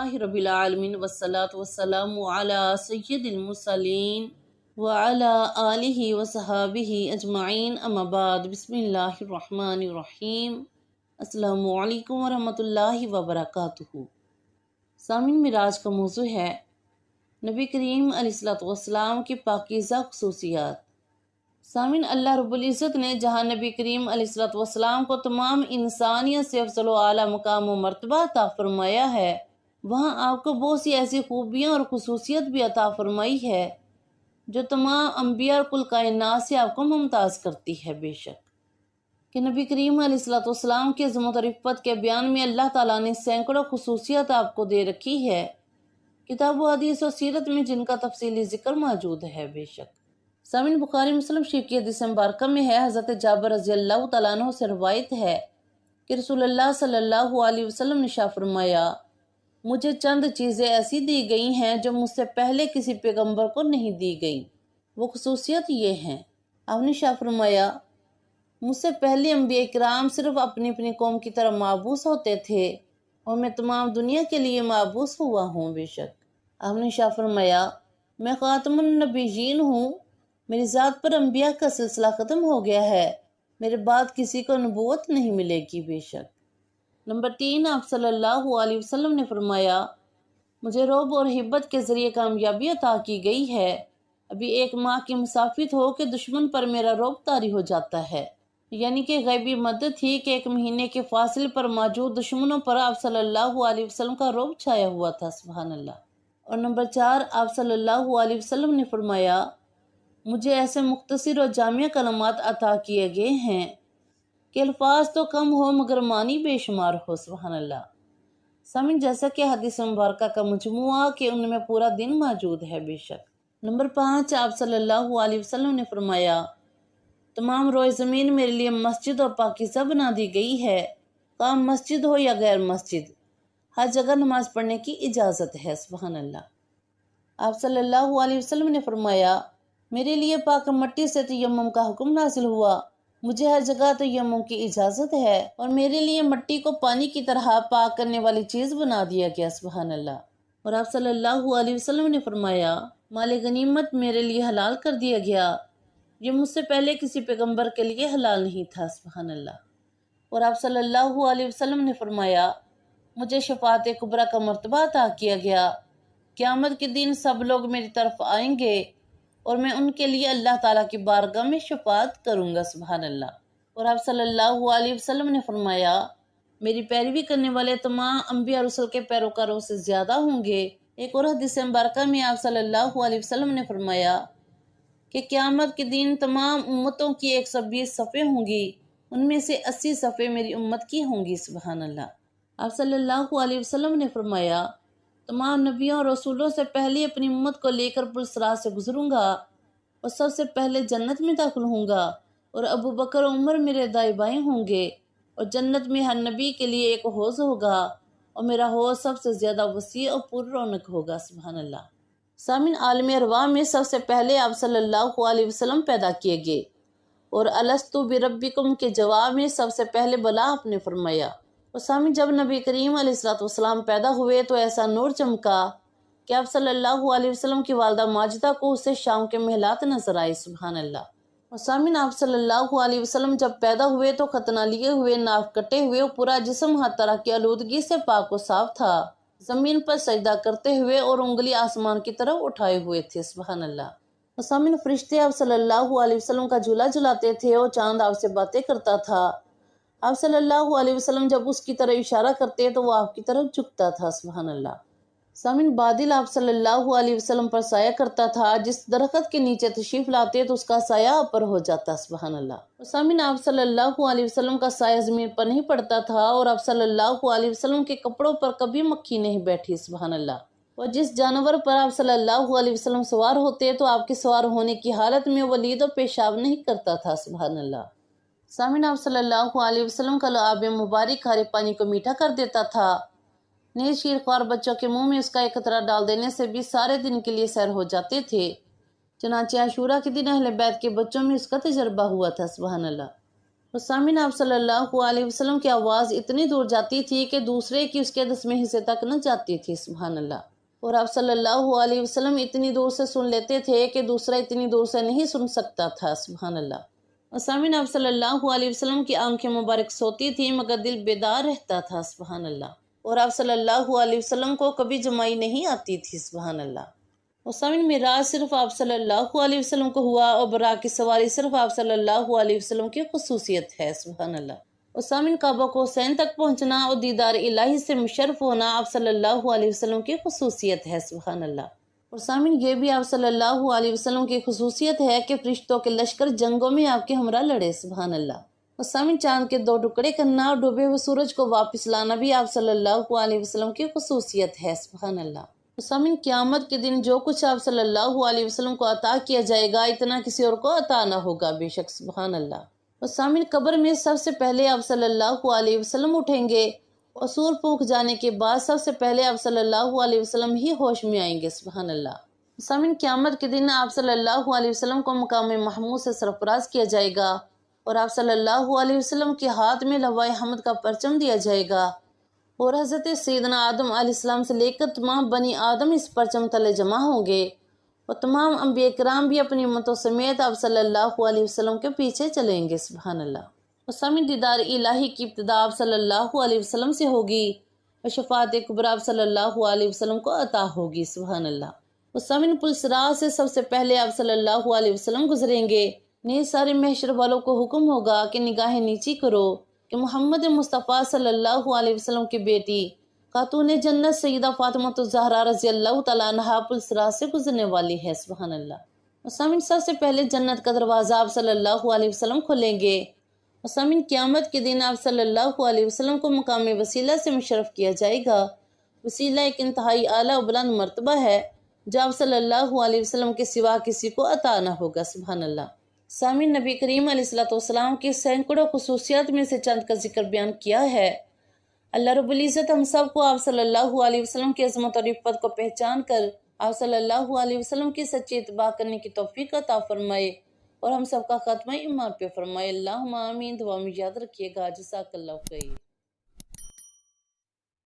الحمدللہ رب العالمین والصلاة والسلام علی سید المرسلین وعلی آلہ وصحابہ اجمعین اما بعد بسم اللہ الرحمن الرحیم السلام علیکم ورحمۃ اللہ وبرکاتہ۔ سامعین، معراج کا موضوع ہے نبی کریم علیہ السلام کی پاکیزہ خصوصیات۔ سامعین، اللہ رب العزت نے جہاں نبی کریم علیہ السلام کو تمام انسانیت سے افضل و اعلیٰ مقام و مرتبہ عطا فرمایا ہے، وہاں آپ کو بہت سی ایسی خوبیاں اور خصوصیت بھی عطا فرمائی ہے جو تمام انبیاء اور کل کائنات سے آپ کو ممتاز کرتی ہے۔ بے شک کہ نبی کریم علیہ السلام کی عظمت اور عفت کے بیان میں اللہ تعالیٰ نے سینکڑوں خصوصیت آپ کو دے رکھی ہے، کتاب و حدیث و سیرت میں جن کا تفصیلی ذکر موجود ہے۔ بے شک سامعین، بخاری مسلم شریف کی حدیث مبارکہ میں ہے، حضرت جابر رضی اللہ تعالیٰ عنہ سے روایت ہے کہ رسول اللہ صلی اللہ علیہ وسلم نے ارشاد فرمایا، مجھے چند چیزیں ایسی دی گئی ہیں جو مجھ سے پہلے کسی پیغمبر کو نہیں دی گئی۔ وہ خصوصیت یہ ہیں، آپ نے ارشاد فرمایا، مجھ سے پہلے انبیاء کرام صرف اپنی اپنی قوم کی طرف مابعوث ہوتے تھے اور میں تمام دنیا کے لیے مابعوث ہوا ہوں۔ بے شک آپ نے ارشاد فرمایا، میں خاتم النبیین ہوں، میری ذات پر انبیاء کا سلسلہ ختم ہو گیا ہے، میرے بعد کسی کو نبوت نہیں ملے گی۔ بے شک نمبر 3، آپ صلی اللہ علیہ وسلم نے فرمایا، مجھے رعب اور ہبت کے ذریعے کامیابی عطا کی گئی ہے، ابھی 1 ماہ کی مسافت ہو کہ دشمن پر میرا رعب طاری ہو جاتا ہے، یعنی کہ غیبی مدد تھی کہ 1 مہینے کے فاصلے پر موجود دشمنوں پر آپ صلی اللہ علیہ وسلم کا رعب چھایا ہوا تھا۔ سبحان اللہ۔ اور نمبر 4، آپ صلی اللہ علیہ وسلم نے فرمایا، مجھے ایسے مختصر اور جامع کلمات عطا کیے گئے ہیں کہ الفاظ تو کم ہو مگر معنی بے شمار ہو۔ سبحان اللہ۔ سامعین، جیسا کہ حدیث مبارکہ کا مجموعہ کہ ان میں پورا دن موجود ہے۔ بے شک نمبر 5، آپ صلی اللہ علیہ وسلم نے فرمایا، تمام روئے زمین میرے لیے مسجد اور پاکیزہ بنا دی گئی ہے، کام مسجد ہو یا غیر مسجد، ہر جگہ نماز پڑھنے کی اجازت ہے۔ سبحان اللہ۔ آپ صلی اللہ علیہ وسلم نے فرمایا، میرے لیے پاک مٹی سے تیمم کا حکم نازل ہوا، مجھے ہر جگہ تیمم کی اجازت ہے اور میرے لیے مٹی کو پانی کی طرح پاک کرنے والی چیز بنا دیا گیا۔ سبحان اللہ۔ اور آپ صلی اللہ علیہ وسلم نے فرمایا، مال غنیمت میرے لیے حلال کر دیا گیا، یہ مجھ سے پہلے کسی پیغمبر کے لیے حلال نہیں تھا۔ سبحان اللہ۔ اور آپ صلی اللہ علیہ وسلم نے فرمایا، مجھے شفاعت کبریٰ کا مرتبہ عطا کیا گیا، قیامت کے دن سب لوگ میری طرف آئیں گے اور میں ان کے لیے اللہ تعالیٰ کی بارگاہ میں شفاعت کروں گا۔ سبحان اللہ۔ اور آپ صلی اللہ علیہ وسلم نے فرمایا، میری پیروی کرنے والے تمام انبیاء رسل کے پیروکاروں سے زیادہ ہوں گے۔ ایک اور حدیث مبارکہ میں آپ صلی اللہ علیہ وسلم نے فرمایا کہ قیامت کے دن تمام امتوں کی 120 صفیں ہوں گی، ان میں سے 80 صفیں میری امت کی ہوں گی۔ سبحان اللہ۔ آپ صلی اللہ علیہ وسلم نے فرمایا، تمام نبیوں اور رسولوں سے پہلے اپنی امت کو لے کر پلسرات سے گزروں گا اور سب سے پہلے جنت میں داخل ہوں گا، اور ابو بکر و عمر میرے دائیں بائیں ہوں گے، اور جنت میں ہر نبی کے لیے ایک حوض ہوگا اور میرا حوض سب سے زیادہ وسیع اور پر رونق ہوگا۔ سبحان اللہ۔ سامعین، عالم ارواح میں سب سے پہلے آپ صلی اللہ علیہ وسلم پیدا کیے گئے، اور الستو بربکم کے جواب میں سب سے پہلے بلا آپ نے فرمایا۔ اور سامعین، جب نبی کریم علیہ السلام پیدا ہوئے تو ایسا نور چمکا کہ آپ صلی اللہ علیہ وسلم کی والدہ ماجدہ کو اسے شام کے محلات نظر آئے۔ سبحان اللہ۔ اور سامعین، آپ صلی اللہ علیہ وسلم جب پیدا ہوئے تو ختنہ لیے ہوئے، ناک کٹے ہوئے، اور پورا جسم ہر طرح کی آلودگی سے پاک و صاف تھا، زمین پر سجدہ کرتے ہوئے اور انگلی آسمان کی طرف اٹھائے ہوئے تھے۔ سبحان اللہ۔ اور سامعین، فرشتے آپ صلی اللہ علیہ وسلم کا جھولا جھلاتے تھے اور چاند آپ سے باتیں کرتا تھا، آپ صلی اللہ علیہ وسلم جب اس کی طرف اشارہ کرتے تو وہ آپ کی طرف جھکتا تھا۔ سبحان اللہ۔ سامعین، بادل آپ صلی اللہ علیہ وسلم پر سایہ کرتا تھا، جس درخت کے نیچے تشریف لاتے تو اس کا سایہ آپ پر ہو جاتا۔ سبحان اللہ۔ اور سامعین، آپ صلی اللہ علیہ وسلم کا سایہ زمین پر نہیں پڑتا تھا، اور آپ صلی اللہ علیہ وسلم کے کپڑوں پر کبھی مکھی نہیں بیٹھی۔ سبحان اللہ۔ اور جس جانور پر آپ صلی اللہ علیہ وسلم سوار ہوتے تو آپ کے سوار ہونے کی حالت میں وہ لید و پیشاب نہیں کرتا تھا۔ سبحان اللہ۔ سامعین، آپ صلی اللہ علیہ وسلم کا لعاب مبارک کھارے پانی کو میٹھا کر دیتا تھا، نیز شیرخوار بچوں کے منہ میں اس کا ایک قطرہ ڈال دینے سے بھی سارے دن کے لیے سیر ہو جاتے تھے۔ چنانچہ عاشورہ کے دن اہل بیت کے بچوں میں اس کا تجربہ ہوا تھا۔ سبحان اللہ۔ اور سامعین آپ صلی اللہ علیہ وسلم کی آواز اتنی دور جاتی تھی کہ دوسرے کی اس کے 10ویں حصے تک نہ جاتی تھی، سبحان اللہ۔ اور آپ صلی اللہ علیہ وسلم اتنی دور سے سن لیتے تھے کہ دوسرا اتنی دور سے نہیں سن سکتا تھا، سبحان اللہ۔ اور سامعین آپ صلی اللہ علیہ وسلم کی آنکھیں مبارک سوتی تھی مگر دل بیدار رہتا تھا، سبحان اللہ۔ اور آپ صلی اللہ علیہ وسلم کو کبھی جمائی نہیں آتی تھی، سبحان اللہ۔ اور سامعین معراج صرف آپ صلی اللہ علیہ وسلم کو ہوا اور براق کی سواری صرف آپ صلی اللہ علیہ وسلم کی خصوصیت ہے، سبحان اللہ۔ اور سامعین کعبہ کو حسین تک پہنچنا اور دیدار الہی سے مشرف ہونا آپ صلی اللہ علیہ وسلم کی خصوصیت ہے، سبحان اللہ۔ اور سامعین یہ بھی آپ صلی اللہ علیہ وسلم کی خصوصیت ہے کہ فرشتوں کے لشکر جنگوں میں آپ کے ہمراہ لڑے، سبحان اللہ۔ اور سامعین چاند کے 2 ٹکڑے کرنا اور ڈوبے ہوئے سورج کو واپس لانا بھی آپ صلی اللہ علیہ وسلم کی خصوصیت ہے، سبحان اللہ۔ سامعین قیامت کے دن جو کچھ آپ صلی اللہ علیہ وسلم کو عطا کیا جائے گا اتنا کسی اور کو عطا نہ ہوگا، بے شک، سبحان اللہ۔ اور سامعین قبر میں سب سے پہلے آپ صلی اللہ علیہ وسلم اٹھیں گے اور سور پھونک جانے کے بعد سب سے پہلے آپ صلی اللہ علیہ وسلم ہی ہوش میں آئیں گے، سبحان اللہ۔ سامعین قیامت کے دن آپ صلی اللہ علیہ وسلم کو مقام محمود سے سرفراز کیا جائے گا اور آپ صلی اللہ علیہ وسلم کے ہاتھ میں لواء حمد کا پرچم دیا جائے گا اور حضرت سیدنا آدم علیہ السلام سے لے کر تمام بنی آدم اس پرچم تلے جمع ہوں گے اور تمام انبیاء کرام بھی اپنی امتوں سمیت آپ صلی اللہ علیہ وسلم کے پیچھے چلیں گے، سبحان اللہ۔ اور سامعین دیدار الہی کی ابتدا آپ صلی اللہ علیہ وسلم سے ہوگی اور شفاعت کبریٰ آپ صلی اللہ علیہ وسلم کو عطا ہوگی، سبحان اللہ۔ اور سامعین پل صراط سے سب سے پہلے آپ صلی اللہ علیہ وسلم گزریں گے، نیز سارے محشر والوں کو حکم ہوگا کہ نگاہیں نیچی کرو کہ محمد مصطفیٰ صلی اللہ علیہ وسلم کی بیٹی خاتون جنت سیدہ فاطمہ الزہرا رضی اللہ تعالیٰ عنہا پل صراط سے گزرنے والی ہے، سبحان اللہ۔ اور سامعین سب سے پہلے جنت کا دروازہ آپ صلی اللہ علیہ وسلم کھولیں گے اور سامعین قیامت کے دن آپ صلی اللہ علیہ وسلم کو مقام وسیلہ سے مشرف کیا جائے گا۔ وسیلہ ایک انتہائی اعلیٰ و بلند مرتبہ ہے جو آپ صلی اللہ علیہ وسلم کے سوا کسی کو عطا نہ ہوگا، سبحان اللہ۔ سامعین نبی کریم علیہ السلام کی سینکڑوں خصوصیات میں سے چند کا ذکر بیان کیا ہے۔ اللہ رب العزت ہم سب کو آپ صلی اللہ علیہ وسلم کی عظمت اور عفت کو پہچان کر آپ صلی اللہ علیہ وسلم کی سچی اتباع کرنے کی توفیق عطا فرمائے اور ہم سب کا خاتمہ ایمان پہ فرمائے، اللہم آمین۔ دعا میں یاد رکھیے گا، جزاک اللہ خیر۔